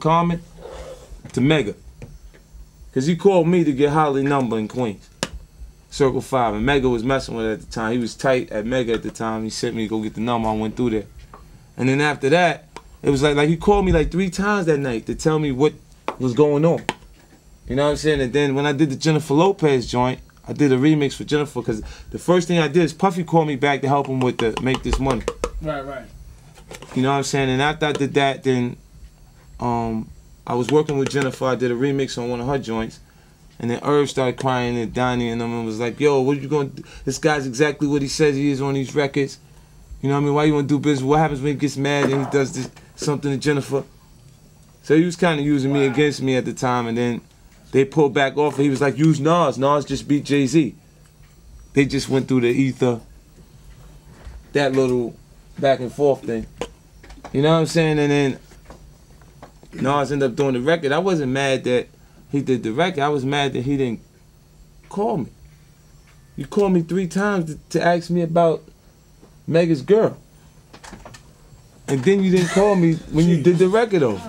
Carmen to Mega. Cause he called me to get Holly number in Queens. Circle 5, and Mega was messing with it at the time. He was tight at Mega at the time. He sent me to go get the number. I went through there. And then after that, it was like he called me like 3 times that night to tell me what was going on. You know what I'm saying? And then when I did the Jennifer Lopez joint, I did a remix for Jennifer, because the first thing I did is Puffy called me back to help him with the Make This Money. Right. You know what I'm saying? And after I did that, then I was working with Jennifer. I did a remix on one of her joints. And then Irv started crying, and Donnie and them, and was like, yo, what are you going to do? This guy's exactly what he says he is on these records. You know what I mean? Why you want to do business? What happens when he gets mad and he does this, something to Jennifer? So he was kind of using me against me at the time, and then they pulled back off. He was like, use Nas. Nas just beat Jay-Z. They just went through the ether, that little back and forth thing. You know what I'm saying? And then Nas ended up doing the record. I wasn't mad that he did the record. I was mad that he didn't call me. You called me 3 times to ask me about Mega's girl. And then you didn't call me when you did the record though.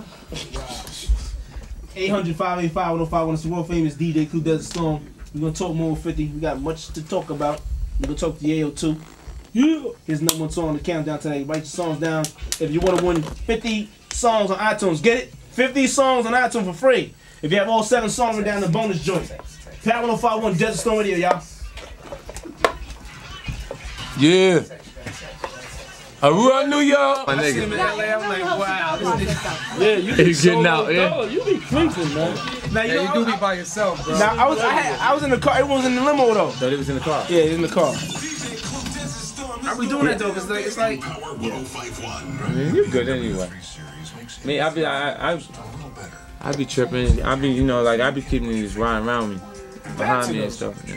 800-585-1051. It's the world famous DJ Clue Desert Storm. We're gonna talk more with 50. We got much to talk about. We're gonna talk to Yayo too. Yeah. His #1 song on the countdown today. Write your songs down. If you wanna win 50 songs on iTunes, get it? 50 songs on iTunes for free. If you have all 7 songs, we're down the bonus joint. Power 1051 Desert Storm Radio, y'all. Yeah. I run New York. My I see nigga. him in LA, I'm like, wow. Yeah, you be He's getting out, yeah. dog. You be creeping, man. Now, Yeah, you do be by yourself, bro. Now, I was in the car. Everyone was in the limo, though. So they was in the car? Yeah, he was in the car. How we doing that, though? Because it's like... Yeah. I mean, you're good anyway. I mean, I be tripping. I be, you know, like, I be keeping these riding around me, behind me and stuff. Yeah.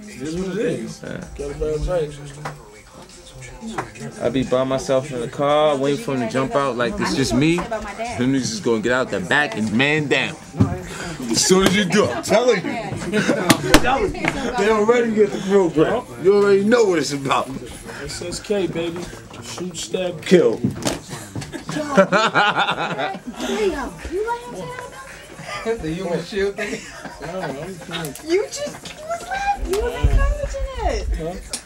This is what it is. Yeah. I be by myself in the car, waiting for him to jump out like it's just me. Them niggas just gonna get out the back and man down. As soon as you do, I'm telling you. They already get the program. You already know what it's about. SSK, baby. Shoot, stab, Kill. The human shield thing. You was encouraging it.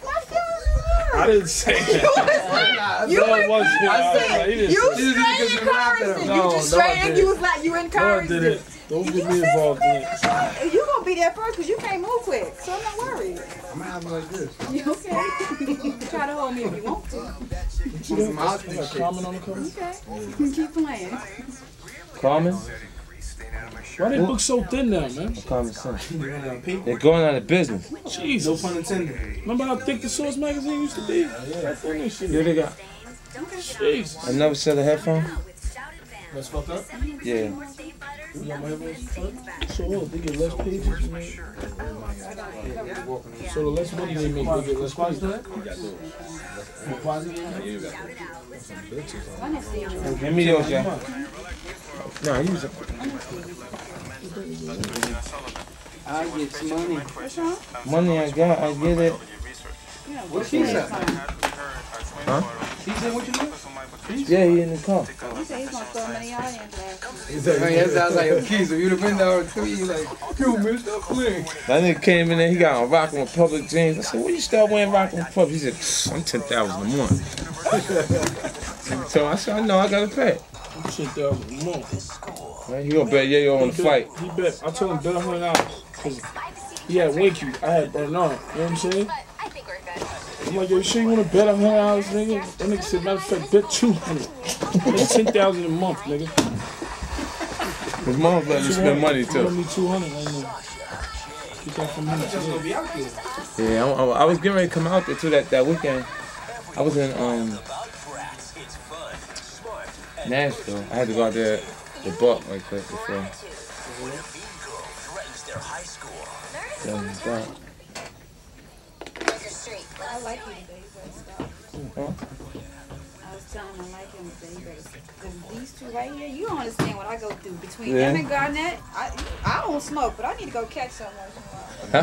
My feelings were hurt. I didn't say that. You You straight encouraged it. You just straight and you was like, you encouraged it. Don't get me involved in it. You gonna be there first because you can't move quick, so I'm not worried. I'm gonna have it like this. You okay? Try to hold me if you want to. I got Carmen on the cover. Okay. Keep playing. Carmen? Why they look so thin now, man? Carmen sense. They're going out of business. Jesus. No pun intended. Remember how thick the Source magazine used to be? Yeah, they got Jesus. another set of headphones? Let's fuck up. Yeah. So what? They get less pages, man. So the less money they make, they get less pages. Give me yours, y'all. Nah, use it. I get some money. Money I got, I get it. What she said? Huh? He said what you do? Yeah, he in the car. He said he's gonna throw many audience. He's like, man, that sounds like a keys. If you'd have been there to me, you're like, yo, man, stop playing. That nigga came in there, he got on Rockin' Republic jeans. I said, when you start wearing Rockin' Republic? He said, I'm 10,000 a month. So I said, I know, I gotta pay. 10,000 a month. Man, he gonna bet Yayo on the flight. He bet. I told him bet $100 because he had Winky. I had Bernard. You know what I'm saying? I'm like, yo, you sure you want to bet $100, nigga? That nigga said, matter of fact, bet 200. That's 10,000 a month, nigga. His mom's letting me spend money too. Let me 200 right now. Get that from him. Just gonna be out there. Yeah, I was getting ready to come out there too that weekend. I was in Nashville. I had to go out there to Buck right quick before. I like him, baby. Stop. I was telling him I like him, baby. Because these two right here, you don't understand what I go through. Between them and Garnett, I don't smoke, but I need to go catch someone. I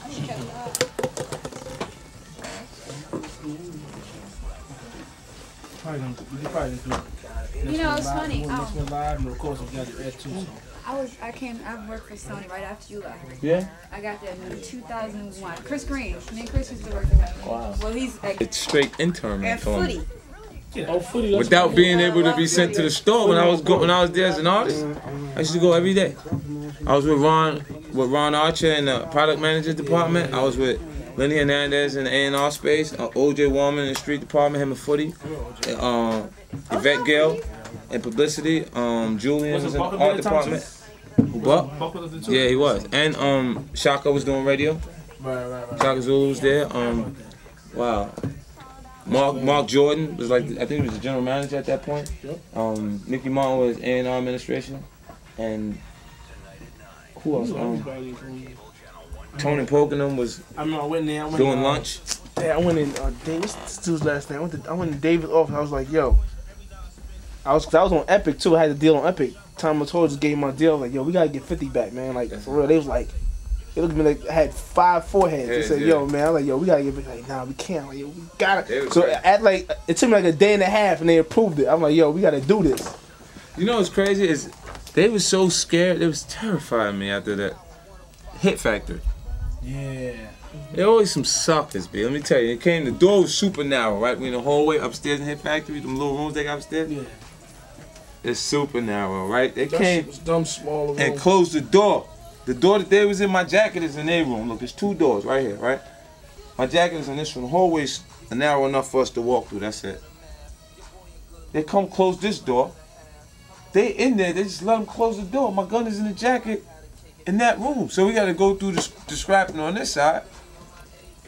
need to catch them up. You probably just do You know, it's funny. Next one live, and of course we got the Ed too. So. I worked for Sony right after you left. Yeah? I got there in 2001. Chris Green. Me and Chris used to work together. Wow. Well, he's like... It's straight intern. And Footy. Oh, Footy, that's Without cool. being able to be sent to the store when I was there as an artist, I used to go every day. I was with Ron Archer in the product manager department. I was with Lenny Hernandez in the A&R space. OJ Warman in the street department. Him and Footy. Yvette Gale in publicity. Julian was in the art department. Who, Buck? Yeah, he was. And Shaka was doing radio. Right. Shaka Zulu was there. Wow. Mark Jordan was like, I think he was the general manager at that point. Nicky Martin was A&R administration. And who else? Tony Pokenham was doing lunch. Yeah, I went in, what's this dude's last name? I went in David's office. I was like, yo. I was on Epic too. I had a deal on Epic. Tom Mator just gave me my deal. Like, yo, we gotta get 50 back, man. Like, for real. They was like, they looked at me like I had 5 foreheads. They said, yo, man. I was like, yo, we gotta get back. Like, nah, we can't. Like, yo, we gotta. So it took me like a day and a half, and they approved it. I'm like, yo, we gotta do this. You know what's crazy is they was so scared. They was terrifying me after that Hit Factory. Yeah. There always some suckers, B. Let me tell you. The door was super narrow, right? We in the hallway upstairs in Hit Factory, them little rooms they got upstairs. Yeah. It's super narrow, right? They came and closed the door. The door that they was in my jacket is in their room. Look, there's 2 doors right here, right? My jacket is in this one. The hallway's narrow enough for us to walk through. That's it. They come close this door. They in there. They just let them close the door. My gun is in the jacket in that room. So we got to go through the scrapping on this side.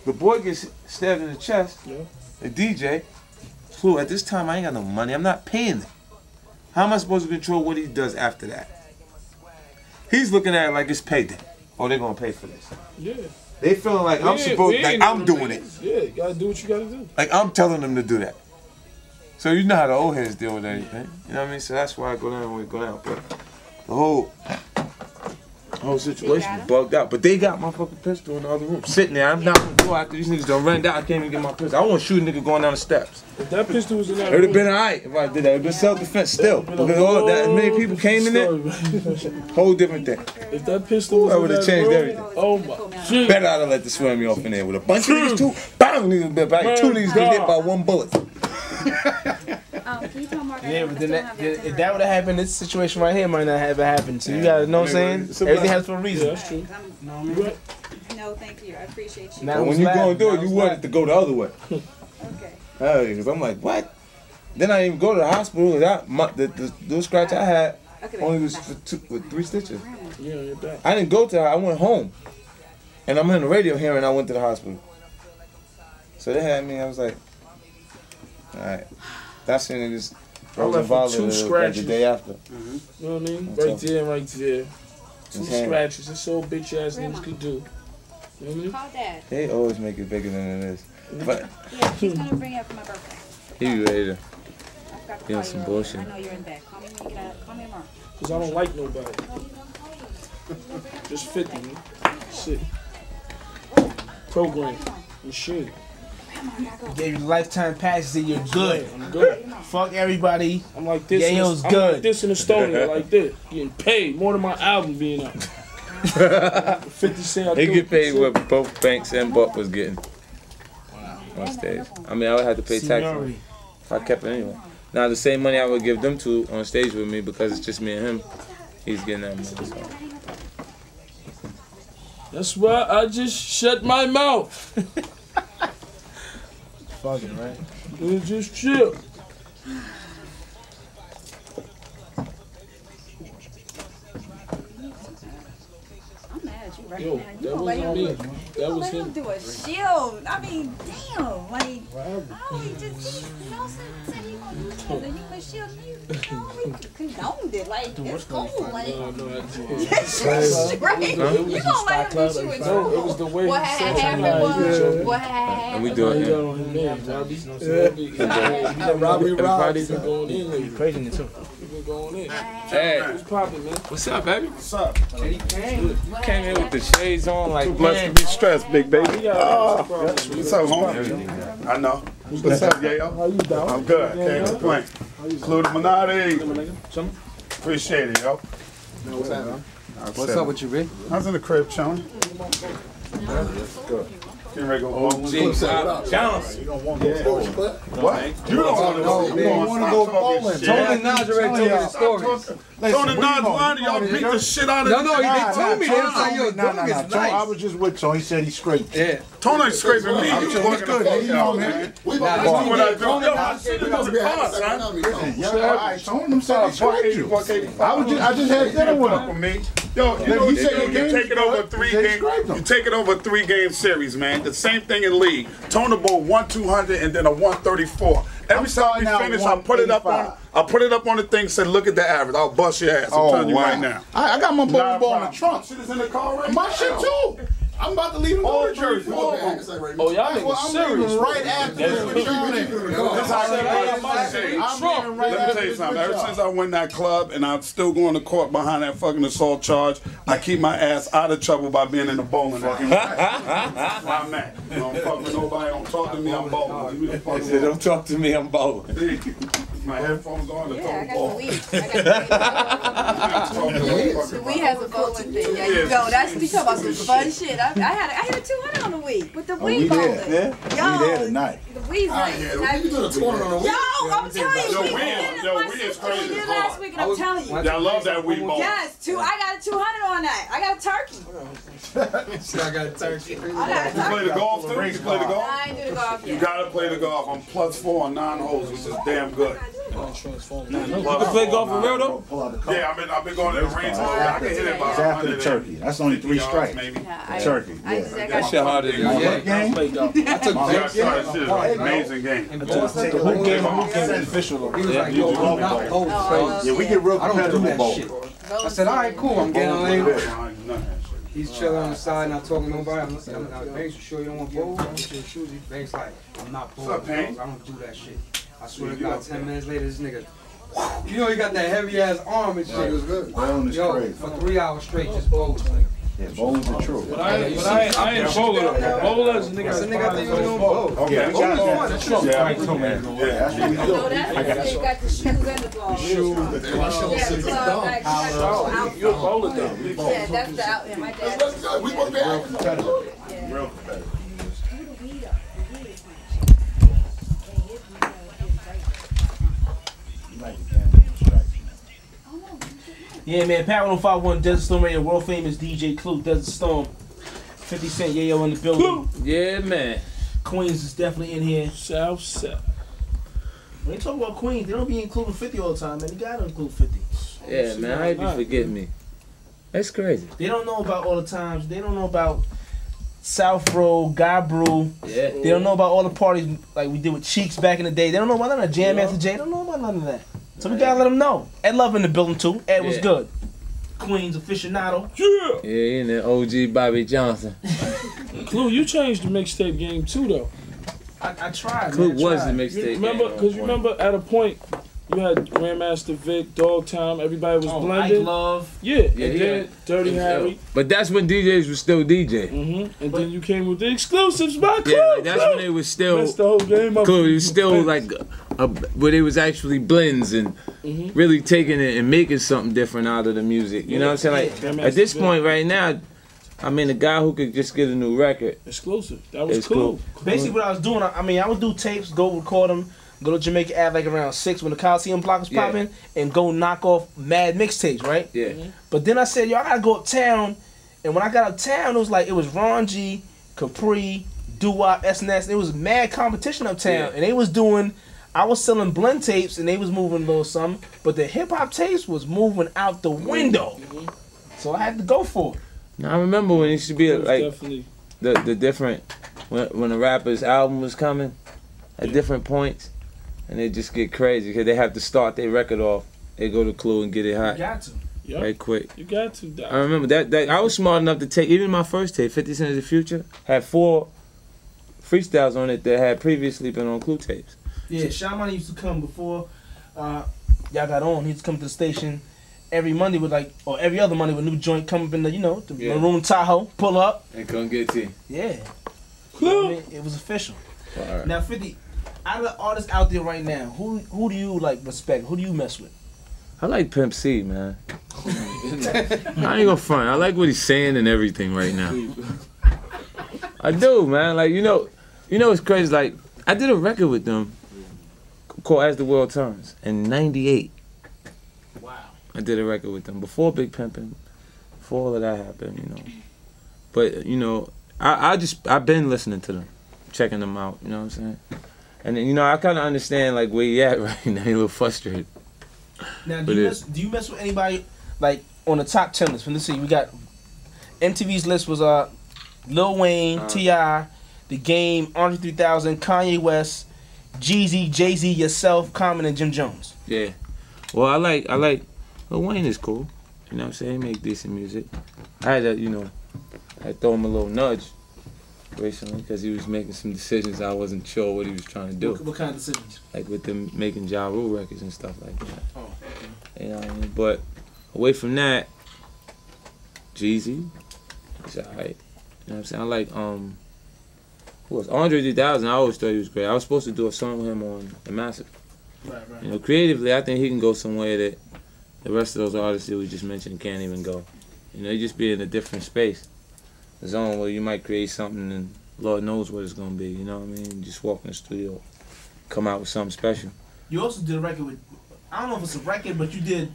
The boy gets stabbed in the chest. Yeah. The DJ. Flew. At this time, I ain't got no money. I'm not paying him. How am I supposed to control what he does after that? He's looking at it like it's payday. Oh, they're gonna pay for this. Yeah. They feeling like I'm supposed, like I'm doing it. Yeah, you gotta do what you gotta do. Like I'm telling them to do that. So you know how the old heads deal with everything. You know what I mean? So that's why I go down when we go down. But the whole situation was bugged out. But they got my fucking pistol in the other room, sitting there. I'm not gonna go after these niggas done ran down. I can't even get my pistol. I want to shoot a nigga going down the steps. If that pistol was in that room, it would have been alright if I did that. It would have been self-defense still. Because all that many people came in there, whole different thing. If that pistol was I would have changed everything. Oh my shit. Better I'd have let the swim me off in there with a bunch of niggas too. Bang! Niggas been back. 2 niggas get hit by 1 bullet. Yeah, but then if that would have happened, this situation right here might not have happened. So you gotta know what I'm saying? Everything has for a reason. Yeah, that's true. No, thank you. I appreciate you. Now, when you go and do it, you want it to go the other way. Okay. Because I'm like, what? Then I didn't even go to the hospital. The little scratch I had only was with 3 stitches. Yeah, you're back. I didn't go to I went home. And I'm in the radio hearing I went to the hospital. So they had me, I was like, alright. That's when it just frozen violent like the day after. You know what I mean? Right there, right there. 2 scratches. That's all bitch ass niggas could do. You know what I mean? Call Dad. They always make it bigger than it is. But yeah, he's gonna bring it up for my birthday. He be ready to get on some bullshit. I know you're in bed. Call me when you get out. Call me tomorrow. Cause I don't like nobody. Just 50, man. Shit. Program. And shit. Gave you lifetime passes and you're good. I'm good. Fuck everybody. I'm like this. Yayo's I'm good. like this in Estonia, like this. Getting paid more than my album being out. 50 Cent. They get paid what both Banks and Buck was getting on stage. I mean, I would have to pay taxes if I kept it anyway. Now the same money I would give them two on stage with me because it's just me and him. He's getting that money. So. That's why I just shut my mouth. Fucking right. Just chill. I'm mad at you right Yo, now. You that gonna was let me. him, That was let him him. do a shield. I mean, damn. Like, he just, you know, said he gonna do this and you put shield. He condoned it. Like, it's cool. Like, No, yes, right. You gonna let him do shit with no, it was the way what he had said happened it. was, what had happened. And we do it. Robbie been going in lately. Crazy in too. Been going in. Hey, What's poppin', man? what's up, baby? What's up? Came in with the shades on, like Blessed to be stressed, big baby. What's What's up, homie? I know. What's up, Yayo? How you doing? I'm good. Can't complain. Clue the Minati. Chillin'? Appreciate it, yo. What's happening? What's up with you, B? I was in the crib chilling. Good. Getting ready to go home. What? You don't want to go bowling. Tony and Naj already told me the story. Tony and Naj, y'all beat the shit out of No, they told me. They was like, yo, Doug is I nice. was just with Tony. He said he scraped. Yeah. Tony's scraping me. I'm You sure working good. the You fuck know out, him. man. That's what I do. Yo, my shit is the car, son. Yeah, I told him said he scraped you. I just had dinner with him. Yo, you know He what said you do? your You game take it over good. 3 He said he games. scraped 'em. You take it over 3 game series, man. The same thing in league. Tony Bowl 1-200 and then a 134. Every time we finish, I put it up on the thing. Said, look at the average. I'll bust your ass. I'm telling you right now. I got my Not bowling a ball in the problem. trunk. Shit is in the car right My now. shit too. I'm about to leave and go to church. Oh, y'all niggas I'm serious. leaving right after this with y'all This niggas. how I I'm leaving right Let me after tell you this something. with Ever y'all. since I went that club and I'm still going to court behind that fucking assault charge, I keep my ass out of trouble by being in the bowling alley. That's where I'm at. You don't fuck with nobody. Don't talk to me. I'm bowling. Leave me the fuck alone. Don't talk to me, I'm bowling. My headphones on. Yeah, I got the weed. The weed has a bowling thing. Yeah, you go. That's we talking about some fun shit. I had a 200 on the weed with the weed We bowling. there. We there tonight. The weed's nice. Yo, I'm telling you, we did it last week, and I'm telling you. Yeah, I love that weed bowl. Yes, I got a 200 on that. I got a turkey. I got a turkey. I got a You play the turkey. golf too? You play the golf? I ain't do the golf You yet. gotta play the golf. I'm +4 on 9 holes, which is damn good. You can play golf for real though? Pull out the car. Yeah, I've been going to the range. I can hit it by It's after the turkey. That's only 3 strikes. maybe. Turkey. I Yeah. just That got shit harder than What yeah. game? Play golf. I took Yeah, Vince. shit is an amazing game. The hoop game is official. He was like, yo, I'm not bold. Yeah, we get real I don't do competitive that bowl. shit. I said, all right, cool. I'm getting on in. He's chilling on the side, not talking to nobody. I'm like, Banks, you sure you don't want bold? Banks like, I'm not bold. What's up, I Hank? don't do that shit. I swear to God, 10 minutes later, this nigga, you know he got that heavy ass arm and shit. Bowling is Yo, crazy. for 3 hours straight, just bowls. Yeah, bowling's the truth. But I ain't bowler though. Bowlers, That's a niggas. nigga I think you don't bowl. Okay, Yeah, we got that. That's true. Yeah, that's what we do. No, that's the you got the shoes and the ball. Yeah, the club bag, you got the whole outfit. You a bowler though. Yeah, that's the outfit. My dad. We want that. Real competitive. Yeah, man. Power 151 Desert Storm Radio. World famous DJ Clue, Desert Storm. 50 Cent, Yayo in the building. Yeah, man. Queens is definitely in here. South side. When they talk about Queens, they don't be including 50 all the time, man. You gotta include 50. Yeah, man. How you forget me? That's crazy. They don't know about all the times. They don't know about South Road, Gabru. Yeah. They don't know about all the parties like we did with Cheeks back in the day. They don't know about none of that. Jam Master Jay. They don't know about none of that. So we gotta let them know. Ed Love in the building too. Ed was Yeah. good. Queens aficionado. Yeah. Yeah, and then OG Bobby Johnson. Clue, you changed the mixtape game too though. I tried. Clue man, I was the tried. mixtape. Remember, game because on you point. remember at a point you had Grandmaster Vic, Dog Time, everybody was Oh, Ike blended. Love. Yeah, Yeah, and yeah. then Dirty Harry. But that's when DJs was still DJ. And then you came with the exclusives by Clue. Yeah, like that's when it was still Messed the whole game up. Clue. It was still like where it was actually blends and really taking it and making something different out of the music. You know what I'm saying? Like Yeah. at this point right now, I mean, a guy who could just get a new record. Exclusive. That was It's cool. Basically, what I was doing, I would do tapes, go record them, go to Jamaica at like around 6 when the Coliseum block was Yeah. popping, and go knock off mad mixtapes, right? Yeah. But then I said, yo, I gotta go uptown, and when I got uptown, it was Ron G, Capri, Doo-Wop, SNS. It was mad competition uptown, Yeah. and they was doing. I was selling blend tapes, and they was moving a little something, but the hip hop tapes was moving out the window. So I had to go for it. Now I remember when it used to be It was like definitely. the different when a rapper's album was coming at different points, and they just get crazy because they have to start their record off. They go to Clue and get it You hot got to. Yep. right quick. You got to. Doc. I remember that I was smart enough to take even my first tape, 50 Cent of the Future, had 4 freestyles on it that had previously been on Clue tapes. Yeah, Shaman used to come before y'all got on. He used to come to the station every Monday with or every other Monday with a new joint come up in the, the Yeah. maroon Tahoe, pull up. And couldn't get to you. Yeah. You know what I mean? It was official. Alright. Now 50, Out of the artists out there right now, who do you like respect? Who do you mess with? I like Pimp C, man. I ain't gonna front. I like what he's saying and everything right now. I do, man. Like you know, it's crazy. Like I did a record with them called As the World Turns in '98. Wow. I did a record with them before Big Pimpin', before all of that happened, you know. But you know, I've been listening to them, checking them out. You know what I'm saying? And then, you know, I kind of understand like where you at right now. You're a little frustrated. Now, do you mess with anybody like on the top 10 list? Let's see, we got MTV's list was Lil Wayne, T.I., The Game, Andre 3000, Kanye West, Jeezy, Jay-Z, yourself, Common, and Jim Jones. Yeah. Well, I like Lil Wayne is cool. You know what I'm saying? He make decent music. I had to, you know, I throw him a little nudge recently because he was making some decisions I wasn't sure what he was trying to do. What kind of decisions? Like with them making Ja Rule records and stuff like that. Oh, okay. You know what I mean? But away from that, Jeezy, he's alright. You know what I'm saying? I like who was Andre 3000? I always thought he was great. I was supposed to do a song with him on The Massive. Right. You know, creatively, I think he can go somewhere that the rest of those artists that we just mentioned can't even go. You know, he just be in a different space, a zone where you might create something and Lord knows what it's gonna be. You know what I mean? Just walk in the studio, come out with something special. You also did a record with, I don't know if it's a record, but you did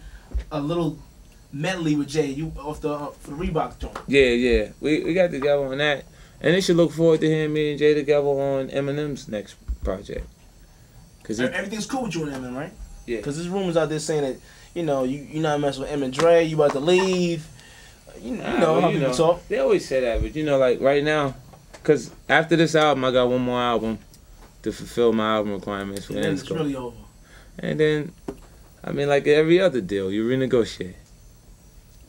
a little medley with Jay. You off for the Reebok joint. Yeah. We got together on that, and they should look forward to hearing me and Jay together on Eminem's next project. Cause everything's cool with you and Eminem, right? Yeah. Cause there's rumors out there saying that you know you not messing with m.reck, you about to leave. You know how people talk. They always say that, but you know, like right now, cause after this album, I got one more album to fulfill my album requirements for it's really over. And then, I mean, like every other deal, you renegotiate.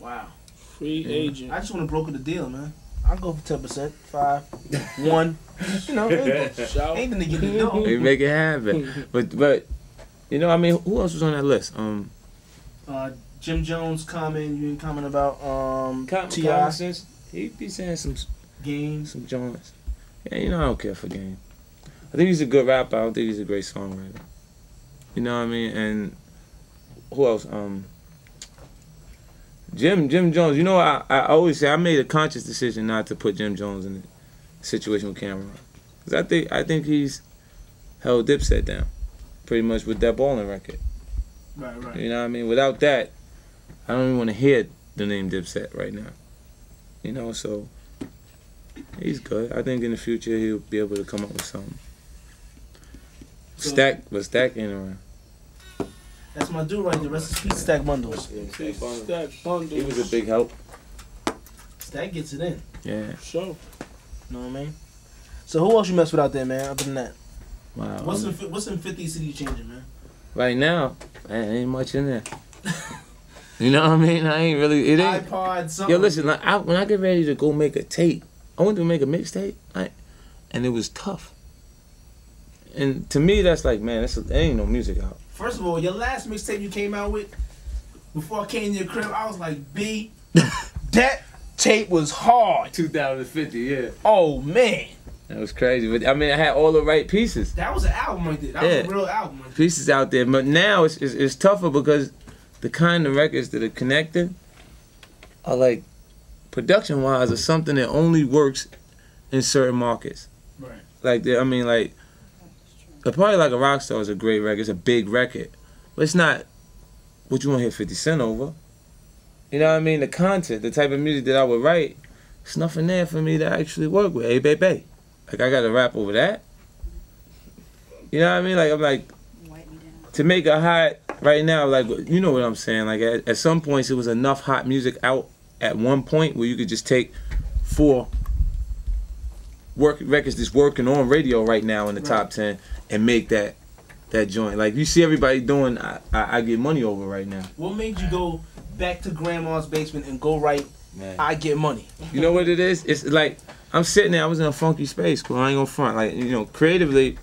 Wow. Free agent. I just want to broker the deal, man. I'll go for 10%, 5, 1. You know, ain't the get the dough. You make it happen. But, you know, I mean, who else was on that list? Jim Jones, Common. You didn't comment about T.I. He be saying some Game, some joints. Yeah, you know, I don't care for Game. I think he's a good rapper. I don't think he's a great songwriter. You know what I mean? And who else? Jim Jones. You know, I always say I made a conscious decision not to put Jim Jones in a situation with Cameron, because I think he's held Dipset down, pretty much with that Ballin' record. Right. You know what I mean? Without that, I don't even want to hear the name Dipset right now. You know, so he's good. I think in the future he'll be able to come up with something. Stack ain't around. That's my dude right there. Rest in peace, Stack Bundles. Stack Bundles. He was a big help. Stack gets it in. Yeah. Sure. Know what I mean? So who else you mess with out there, man, other than that? Wow. What's in 50 City changing, man? Right now, ain't much in there. You know what I mean? I ain't really. It ain't. iPod, something. Yo, listen. Like, when I get ready to go make a tape, I went to make a mixtape, and it was tough. And to me, that's like, man, there ain't no music out. First of all, your last mixtape you came out with, before I came to your crib, I was like, B, that tape was hard. 2050, yeah. Oh, man. That was crazy. But, I mean, I had all the right pieces. That was an album right there. That was a real album right there. Pieces out there. But now it's tougher because the kind of records that are connected are like, production-wise, are something that only works in certain markets. Right. Like, probably like a Rockstar is a great record. It's a big record. But it's not what you want to hear 50 Cent over. You know what I mean? The content, the type of music that I would write, there's nothing there for me to actually work with. Hey, baby. Like, I got to rap over that. You know what I mean? Like, I'm like, to make a hot, right now, like, you know what I'm saying? Like, at some points, it was enough hot music out at one point where you could just take 4 records that's working on radio right now in the top 10 and make that joint. Like, you see everybody doing I Get Money over right now. What made you go back to grandma's basement and go write I Get Money? You know what it is? It's like, I'm sitting there, I was in a funky space, cool, I ain't gonna front. Like, you know, creatively,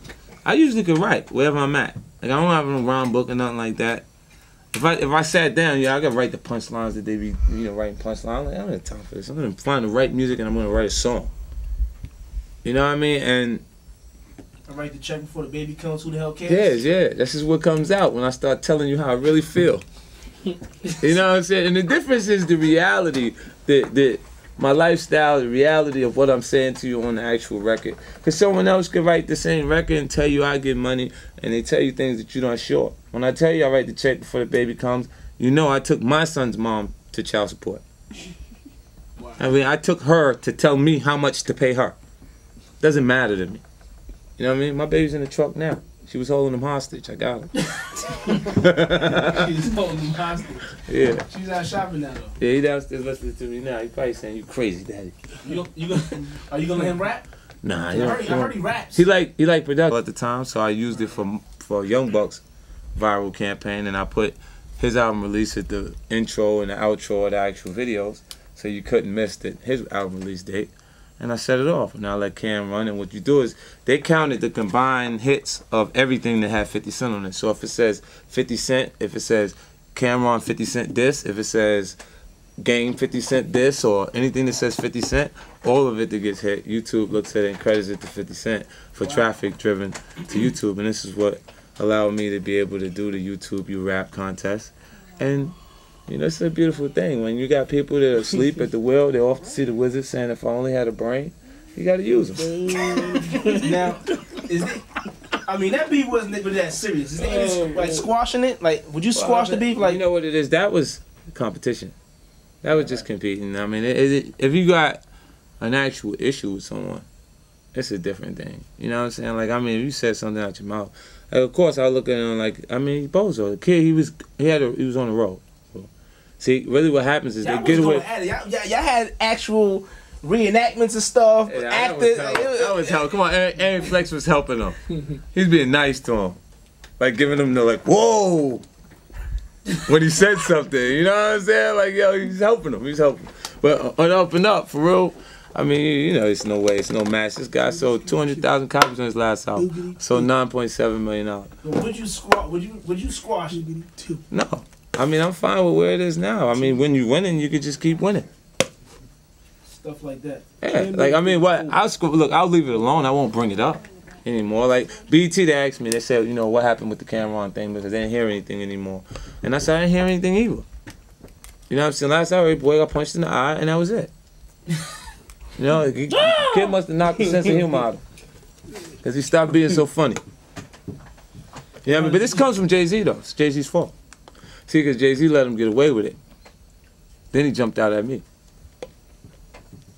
I usually could write wherever I'm at. Like, I don't have a rhyme book or nothing like that. If I sat down, I gotta write the punchlines that they be, writing punchlines. I'm like, I don't have time for this. I'm gonna find the right music and I'm gonna write a song. You know what I mean? And I write the check before the baby comes. Who the hell cares? Yeah. This is what comes out when I start telling you how I really feel. You know what I'm saying? And the difference is the reality, my lifestyle, the reality of what I'm saying to you on the actual record. Because someone else could write the same record and tell you I get money, and they tell you things that you're not sure. When I tell you I write the check before the baby comes, you know I took my son's mom to child support. Wow. I mean, I took her to tell me how much to pay her. Doesn't matter to me. You know what I mean? My baby's in the truck now. She was holding him hostage. I got her. She's holding him hostage. Yeah. She's out shopping now, though. Yeah, he downstairs listening to me now. He probably saying, "You crazy, daddy." Are you gonna let him rap? Nah, I heard he raps. He like production at the time, so I used it for Young Buck's viral campaign, and I put his album release at the intro and the outro of the actual videos, so you couldn't miss his album release date. And I set it off, and I let Cam run. And what you do is they counted the combined hits of everything that had 50 Cent on it. So if it says 50 Cent, if it says Cameron 50 Cent this, if it says Game 50 Cent this, or anything that says 50 Cent, all of it that gets hit, YouTube looks at it and credits it to 50 Cent for traffic driven to YouTube. And this is what allowed me to be able to do the YouTube You Rap contest. And you know, it's a beautiful thing. When you got people that are asleep at the wheel, they're off to see the wizard saying, if I only had a brain, you got to use them. Now, I mean, that beef wasn't that serious. Is it like squashing it? Like, would you squash the beef? Like, you know what it is? That was competition. That was just competing. I mean, if you got an actual issue with someone, it's a different thing. You know what I'm saying? Like, I mean, if you said something out your mouth, like, of course, I look at him like, I mean, Bozo, the kid, he was on the road. See, really what happens is they get away. Y'all had actual reenactments and stuff. Yeah, actors. That was help. Come on, Aaron Flex was helping him. He's being nice to him. Like giving him the like, whoa! When he said something, you know what I'm saying? Like, yo, he's helping him. He's helping. But on Up and Up, for real, I mean, you know, it's no way, it's no match. This guy sold 200,000 copies on his last album. Sold $9.7 million. Would you squash it? No. I mean, I'm fine with where it is now. I mean, when you're winning, you could just keep winning. Stuff like that. Yeah, like, I mean, what? I'll leave it alone. I won't bring it up anymore. Like, BET, they asked me, they said, you know, what happened with the Cameron thing, because they didn't hear anything anymore. And I said, I didn't hear anything either. You know what I'm saying? Last hour, boy got punched in the eye, and that was it. You know, the kid must have knocked the sense of humor out of him, because he stopped being so funny. Yeah, I mean, but this comes from Jay-Z, though. It's Jay-Z's fault. See, because Jay-Z let him get away with it. Then he jumped out at me.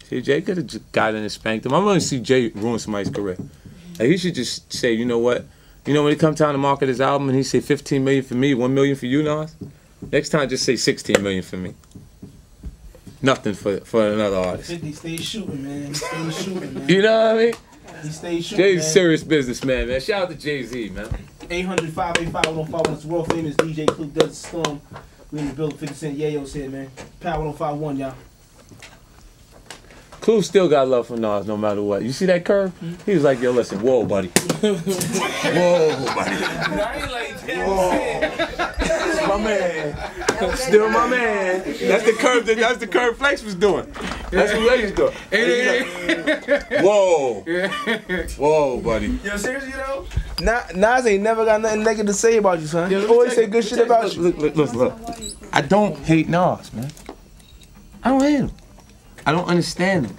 See, Jay could have just got in and spanked him. I'm going to see Jay ruin somebody's career. Like, he should just say, you know what? You know, when it comes time to market his album and he say 15 million for me, 1 million for you, Nas? Next time, just say 16 million for me. Nothing for another artist. 50 stay shooting, man. He stay shooting, man. You know what I mean? He stay shooting, Jay's man. serious businessman, man. Shout out to Jay-Z, man. 800-585-1051. It's world famous DJ Clue Desert Storm. We in the building. 50 Cent Yayo's here, man. Power 1051, y'all. Clue still got love for Nas no matter what. You see that curve? He was like, yo, listen, whoa, buddy. Whoa, buddy. Whoa. My man. Still my man. That's the curve Flex was doing. That's what Flex was doing. Like, whoa. Whoa, buddy. Yo, seriously, you know? Nas ain't never got nothing negative to say about you, son. He always say good shit about you. Look. I don't hate Nas, man. I don't hate him. I don't understand him.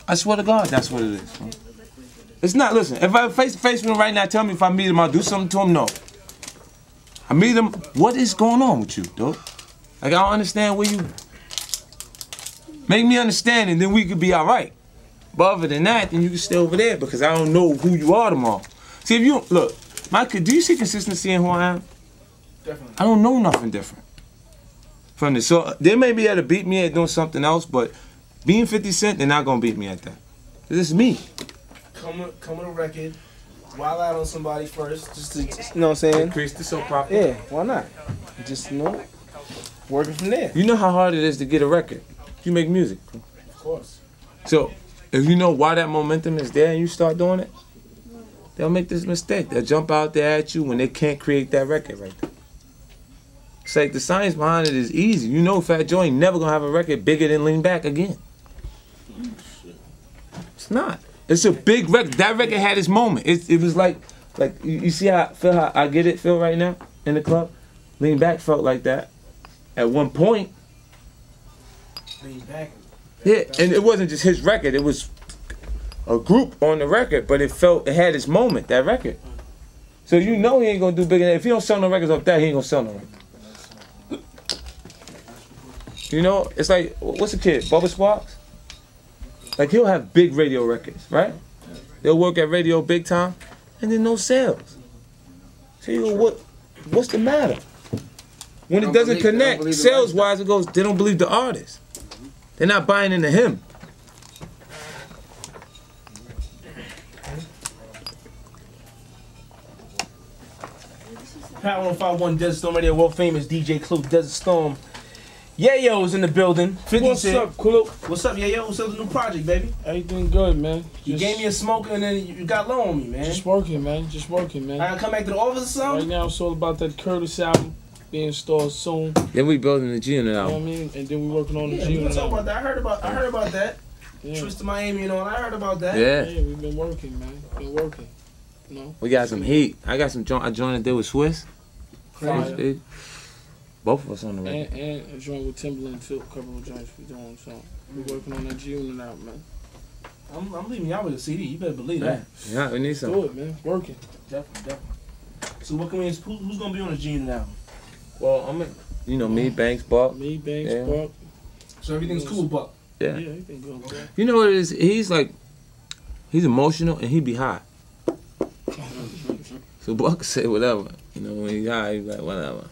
I swear to God, that's what it is, man. It's not, listen, if I face to face with him right now, tell me if I meet him, I'll do something to him, no. I meet him, what is going on with you, dude? Like, I don't understand where you... Make me understand, and then we could be all right. But other than that, then you can stay over there, because I don't know who you are tomorrow. See, if you, look, do you see consistency in who I am? Definitely. I don't know nothing different from this. So they may be able to beat me at doing something else, but being 50 Cent, they're not gonna beat me at that. This is me. Come on a record, wild out on somebody first, just to, you know what I'm saying? Increase the soap opera. Yeah, why not? Just, you know, working from there. You know how hard it is to get a record. You make music. Of course. So if you know why that momentum is there and you start doing it, they'll make this mistake. They'll jump out there at you when they can't create that record right there. It's like the science behind it is easy. You know Fat Joe ain't never gonna have a record bigger than Lean Back again. It's not. It's a big record. That record had its moment. It was like you see how I get it feel right now in the club. Lean Back felt like that at one point. Lean Back. Yeah, and it wasn't just his record. It was a group on the record, but it had its moment. That record. So you know he ain't gonna do bigger than that. If he don't sell no records off that, he ain't gonna sell no records. You know, it's like, what's the kid, Bubba Sparks? Like, he'll have big radio records, right? They'll work at radio big time, and then no sales. So you go, what's the matter? When it doesn't connect, sales-wise, it goes, they don't believe the artist. They're not buying into him. Power 151 Desert Storm Radio, world famous DJ Clue, Desert Storm. Yayo's in the building. 50 What's up, Clue? What's up, Yayo? What's up with the new project, baby? Everything good, man. You gave me a smoke and then you got low on me, man. Just working, man. Just working, man. I gotta come back to the office or something? Right now, it's all about that Curtis album being installed soon. Then we building the G Unit You know what I album. mean? And then we working on the Yeah, G we can Unit talk album. about that. I heard about that. Yeah. Trips to Miami and all. I heard about that. Yeah. Yeah, we've been working, man. Been working. You know? We got some heat. I got some joint. I joined a deal with Swiss. Fire. Both of us on the record. And a joint with Timberland too. A couple of joints we doing. So we're working on that G Unit album, man. I'm leaving y'all with a CD. You better believe that. Yeah, we need some. Do it, man. Working. Definitely. So what can we? Who's gonna be on the G Unit album? Well, me, Banks, Buck. Me, Banks, Yeah. Buck. So everything's cool, Buck. Yeah, Yeah. everything good, bro. You know what it is? He's emotional and he be high. So Buck can say whatever. You know, when he's high, he's like, whatever.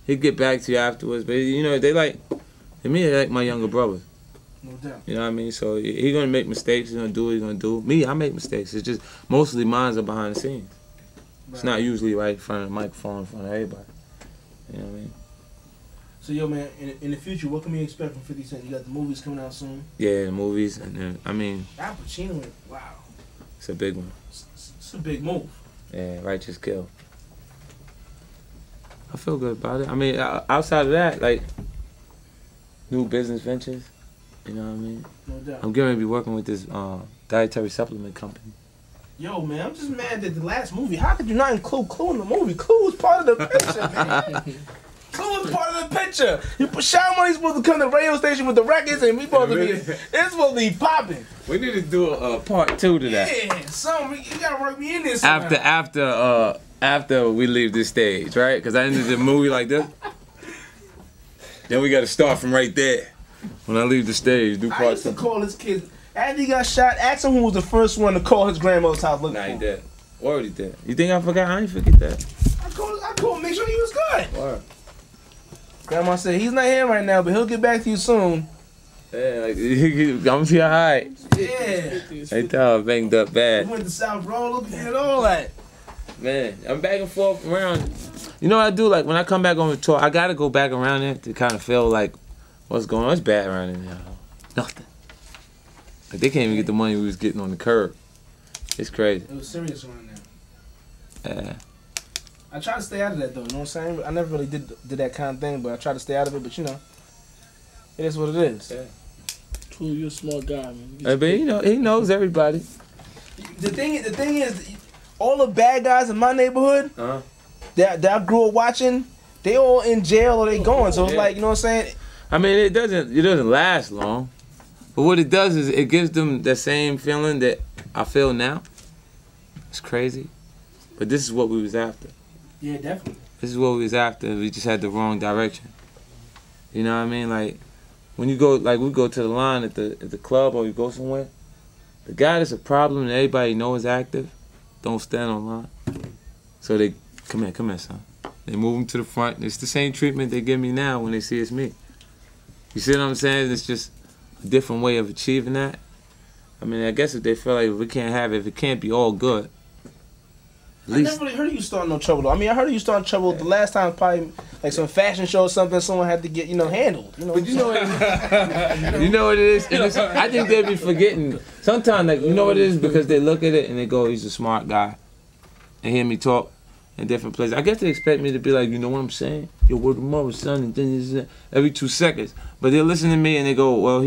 He'll get back to you afterwards. But, you know, to me, they're like my younger brothers. No doubt. You know what I mean? So he's going to make mistakes. He's going to do what he's going to do. Me, I make mistakes. It's just mostly mine are behind the scenes. It's not usually right in front of the microphone in front of everybody. You know what I mean? So yo, man, in the future, what can we expect from 50 Cent? You got the movies coming out soon. Yeah, the movies. And then, I mean, Al Pacino, wow, it's a big one. it's a big move. Yeah, Righteous Kill. I feel good about it. I mean, outside of that, like, new business ventures. You know what I mean? No doubt. I'm getting ready to be working with this dietary supplement company. Yo, man, I'm just mad that the last movie. How could you not include Clue in the movie? Clue was part of the picture, man. Clue was part of the picture. You put Sean Money's supposed to come to the radio station with the records, and we supposed to be. It's supposed to be popping. We need to do a part 2 to that. Yeah, you gotta work me in this. somehow. After we leave this stage, right? Because I ended the movie like this. Then we got to start from right there. When I leave the stage, do I part used to 2. call his kids. After he got shot, ask him who was the first one to call his grandmother's house looking Nah, for he him. dead. Already dead. You think I forgot? I ain't forget that. I called, make sure he was good. Word. Grandma said, he's not here right now, but he'll get back to you soon. Yeah, like, I'm gonna feel alright. Yeah. They thought I banged up We bad. went to South Road looking at all that. Man, I'm back and forth around. You know what I do? Like, when I come back on the tour, I gotta go back around there to kind of feel like what's going on. It's bad around in there. Nothing. Like, they can't even get the money we was getting on the curb. It's crazy. It was serious around there. Yeah. I try to stay out of that though, you know what I'm saying? I never really did that kind of thing, but I try to stay out of it, but you know, it is what it is. Yeah. True, you're a smart guy, man. But you know, he knows everybody. The thing is, all the bad guys in my neighborhood Uh-huh. that I grew up watching, they all in jail or they going. So it's Yeah. like, you know what I'm saying? I mean, it doesn't last long. But what it does is it gives them the same feeling that I feel now. It's crazy. But this is what we was after. Yeah, definitely. This is what we was after. We just had the wrong direction. You know what I mean? Like, when you go, like, we go to the line at the club or you go somewhere, the guy that's a problem that everybody knows is active, don't stand on line. So they, come here, son. They move him to the front. It's the same treatment they give me now when they see it's me. You see what I'm saying? It's just a different way of achieving that. I mean, I guess if they feel like if we can't have it, if it can't be all good, at I least never really heard of you starting no trouble though. I mean, I heard of you starting trouble the last time, probably like some fashion show or something. Someone had to get, handled. You know. But you know what it is? You know what it is? And I think they be forgetting. Sometimes, like, you know what it is? Because they look at it and they go, he's a smart guy. And hear me talk in different places. I guess they expect me to be like, you know what I'm saying? Yo, word of mother, son, and then every 2 seconds. But they listen to me and they go, well,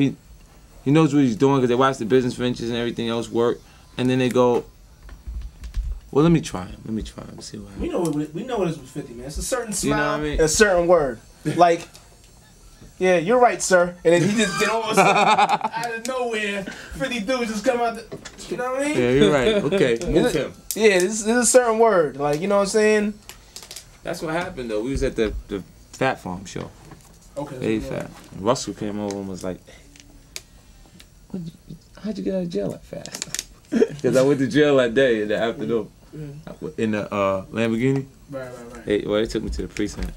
He knows what he's doing because they watch the business ventures and everything else work, and then they go, well, let me try him. Let me try him. See what happens. We know what it is with 50, man. It's a certain smile, You know what I mean? a certain word. Like, yeah, you're right, sir. And then he just did all of a sudden, out of nowhere, 50 dudes just come out. You know what I mean? Yeah, you're right. Okay, move him. Yeah, this is a certain word. Like, you know what I'm saying? That's what happened though. We was at the Fat Farm show. Okay. Hey, Fat. And Russell came over and was like, how'd you get out of jail that fast? Because I went to jail that day in the afternoon. In the Lamborghini. Right. They took me to the precinct.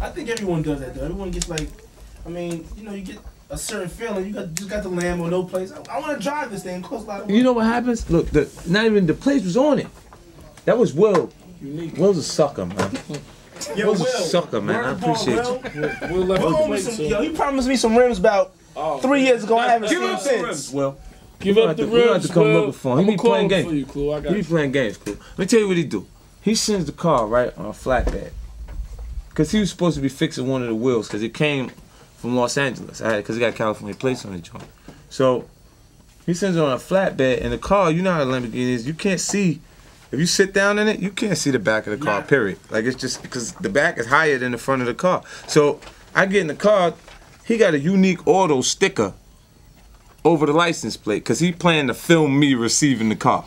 I think everyone does that, though. Everyone gets like, I mean, you know, you get a certain feeling. You just got the Lambo, no place. I want to drive this thing. It costs a lot of money. You know what happens? Look, not even the place was on it. That was Will. Will's a sucker, man. Yo, Will's a sucker, man. I appreciate you. Will left the plate, so. Yo, he promised me some rims about 3 years ago. I haven't seen him since. Will. Give up the We have rims, to come Will. looking for him. He I'ma be call playing him for games. you, Clue. I got He be you. playing games, cool. Let me tell you what he do. He sends the car, right, on a flatbed. Because he was supposed to be fixing one of the wheels because it came from Los Angeles. Because it got California plates on the joint. So he sends it on a flatbed, and the car, you know how a Lamborghini is, you can't see. If you sit down in it, you can't see the back of the car, period. Like, it's just because the back is higher than the front of the car. So I get in the car, he got a unique auto sticker over the license plate because he planned to film me receiving the car.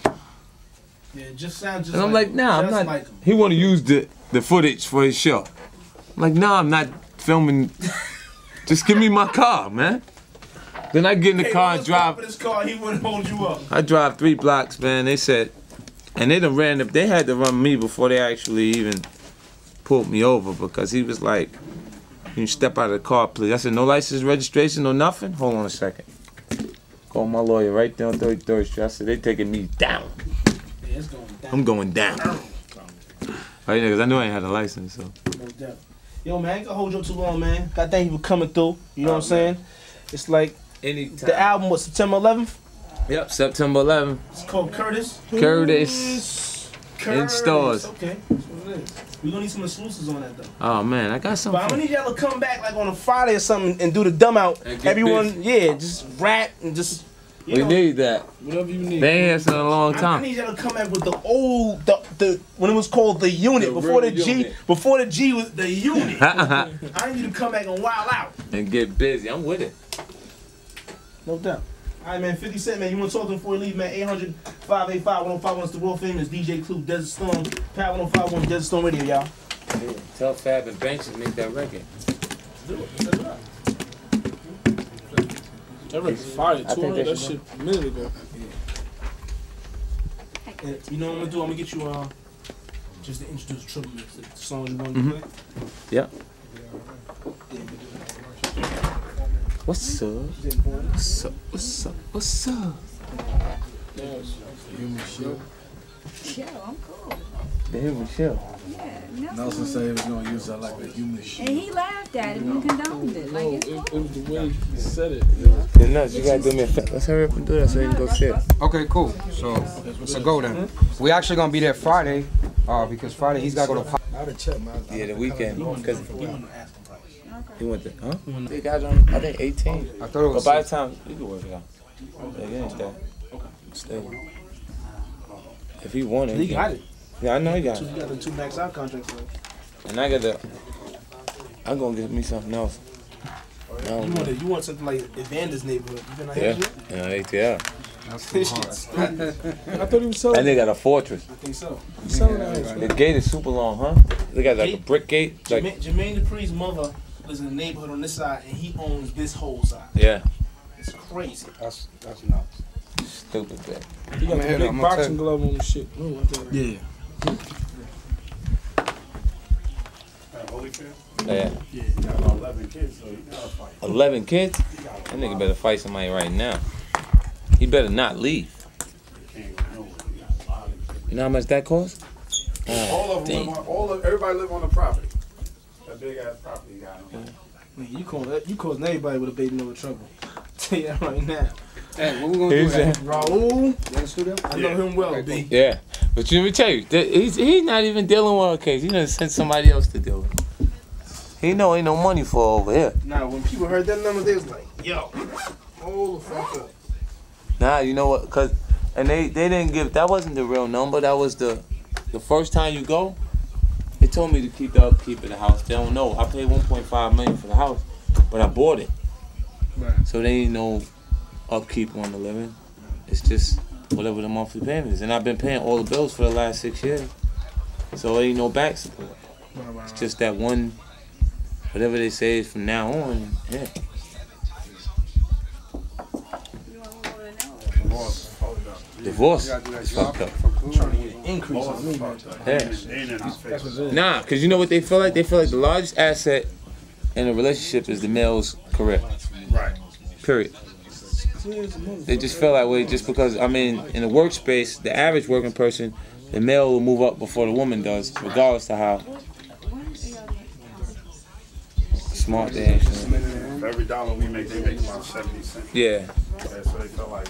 Yeah, it just sounds just And I'm like, nah, I'm not. like him. He want to use the footage for his show. I'm like, nah, I'm not filming. Just give me my car, man. Then I get in the car and drive. For this car, he wouldn't hold you up. I drive 3 blocks, man. They said, and they done ran up. They had to run me before they actually even pulled me over because he was like, "You step out of the car, please." I said, "No license, registration, no nothing." Hold on a second. Call my lawyer right there on 33rd Street. I said, "They taking me down." Yeah, it's going down. I'm going down. Right, because I knew I ain't had a license, so. No doubt. Yo, man, I ain't gonna hold you up too long, man. God thank you for coming through. You know what I'm saying? It's like Anytime. the album was September 11th. Yep, September 11th. It's called Curtis. Curtis. In stores. Okay, that's what it is. We gonna need some exclusives on that though. Oh man, I got But I'm something. gonna need y'all to come back like on a Friday or something and do the dumb out. And get Everyone, yeah, just rap and just. You We know, need that. Whatever you need. They ain't had this in a long I time. need y'all to come back with the old, the when it was called the unit The before the real G, unit. before the G was the unit. I need you to come back and wild out. And get busy. I'm with it. No doubt. All right, man. 50 Cent, man. You want to talk to him before you leave, man? 800-585-1051. It's the world famous DJ Clue, Desert Storm, Power 1051, Desert Storm Radio, y'all. Yeah, tell Fab and Banks to make that record. Do it. Set it up. That record's fire, I think too. they That should shit a minute ago. And you know what I'm gonna do? I'm gonna get you just to introduce Triple Mix, the song you want to play. Yep. What's up? What's up? What's up? What's up? Chill, I'm cool. The human show. Yeah, Nelson said he was gonna use that like a human shit. And he laughed at it and condoned it. Like, it's It cool. was the way he said it. Yeah, nuts. You gotta do me a favor. Let's hurry up and do that so you can go see it. Okay, cool. So it's a go then. We actually gonna be there Friday, because Friday he's gotta go to. Yeah, the weekend. Because You want to ask him price. he went to, huh? They got on, I think 18. I thought it But was. by the time, you can work it out. Yeah, you ain't stay. Stay. If he wanted, He got it. Yeah, I know he got You it. got the 2 max out contracts. Man. And I got the, I'm gonna get me something else. You want something like Evander's neighborhood. You been out Yeah, here yet? yeah, That's too hard. I thought he was selling. And they got a fortress. I think so. selling that. The gate is super long, huh? They got like a brick gate. Like, Jermaine Dupree's mother lives in the neighborhood on this side, and he owns this whole side. yeah, It's crazy. That's nuts. stupid bit. He got I'm the here, big I'm gonna boxing tell glove on the shit. I don't want that. Yeah. Yeah. Yeah. 11 kids, so you gotta fight. 11 kids? That nigga better fight somebody right now. He better not leave. You know how much that costs? All of them, everybody live on the property. That big ass property you got. Nigga, you causing everybody with a baby no trouble. Tell you that right now. Hey, what we gonna do? He's Hey, Raul, you in the studio? I know him well, Okay, B. Yeah, but let me tell you, he's not even dealing with a case. He done sent somebody else to deal with it. He know ain't no money for over here. Nah, when people heard that number, they was like, yo. Nah, you know what? Cause and they didn't give. That wasn't the real number. That was the first time you go. They told me to keep the upkeep of the house. They don't know. I paid 1.5 million for the house, but I bought it. Right. So they ain't no upkeep on the living. It's just whatever the monthly payment is. And I've been paying all the bills for the last 6 years. So it ain't no back support. It's just that one, whatever they say is from now on. Yeah. Divorce. It's fucked up. Increase on me, man. Yeah. Nah, because you know what they feel like? They feel like the largest asset in a relationship is the male's career. Right. Period. They just feel that way just because, I mean, in the workspace, the average working person, the male will move up before the woman does, regardless of how smart they are. For every dollar we make, they make about 70 cents. Yeah. So they feel like,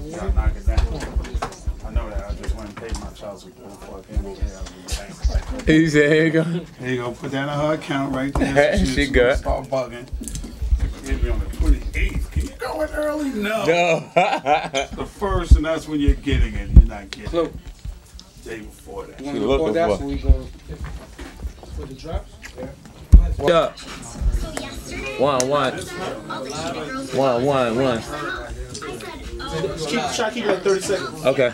you gotta knock it down. I know that. I just went and paid my child support before I came over here. He said, here you go. There you go. Put that in her account right there. So She good. Start bugging. Maybe on the 28th. Can you go in early? No. The first, and that's when you're getting it. You're not getting it. Day before that. You looking That's for? when we go. For the drops? What up? One. Try to keep it like 30 seconds. Okay.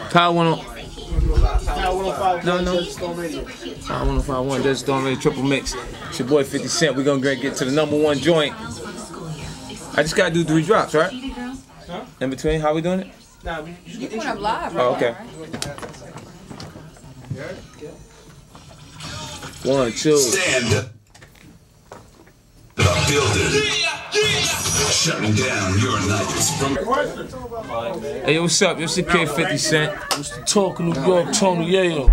Kyle 105. No. Stone Radio. Kyle 1051, Desert Storm Radio Triple Mix. It's your boy 50 Cent. We're gonna get to the #1 joint. I just gotta do 3 drops, right? Huh? In between, how we doing it? Nah, you You get put up live, Oh, okay. right? 1, 2. Stand up. Building. Shutting down your nights from. Hey, yo, what's up? Yo, it's your kid 50 Cent. Talking New York, Tony Yayo.